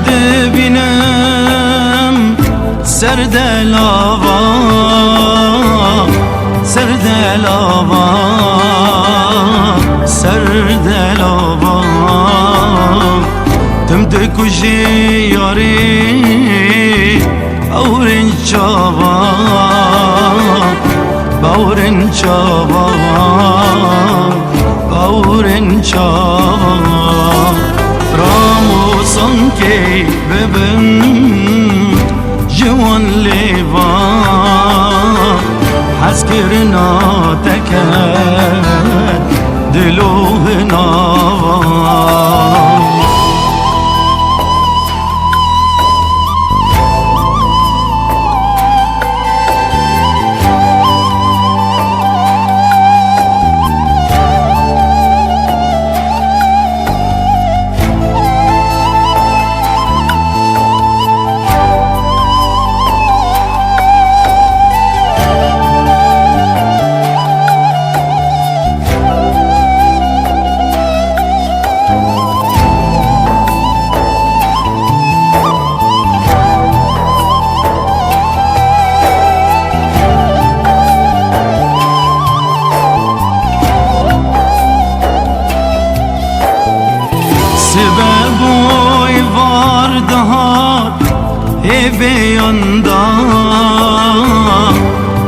دبینم سردلاوا سردلاوا سردلاوا تم دکوژی یاری باورن چاوا باورن چاوا باورن چاوا راموسان که ببن جوان لیوا حس کرنا تکد دلوه ناوا سببوی واردهات هیوی یاندا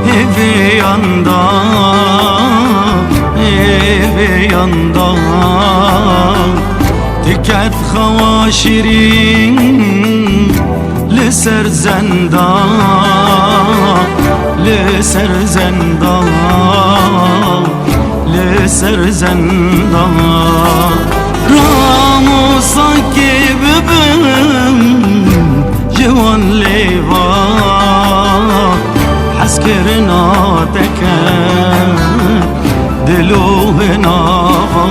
هیوی یاندا هیوی یاندا تکت خواشرین لسر زندا لسر زندا لسر زندا راموسان که ببن جوان لیوا حس کرنا تکن دلوه ناوا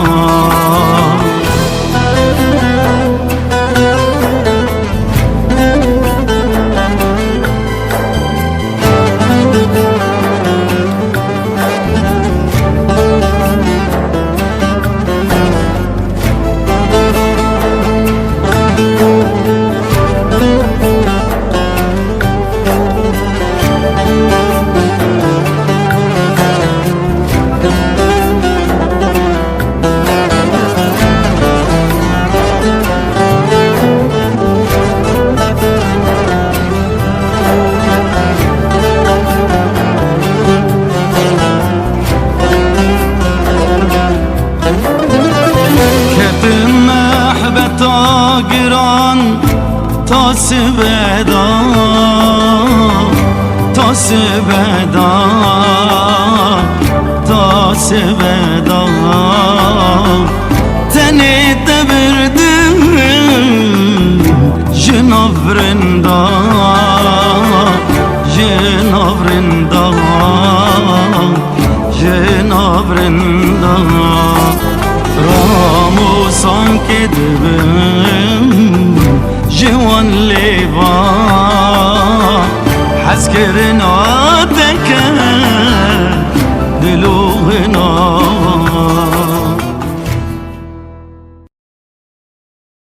تاسبدا تاسبدا تاسبدا تنی تبردم جنافرندا جنافرندا جنافرندا راموسان که دبم جوان لیوا حس کرنا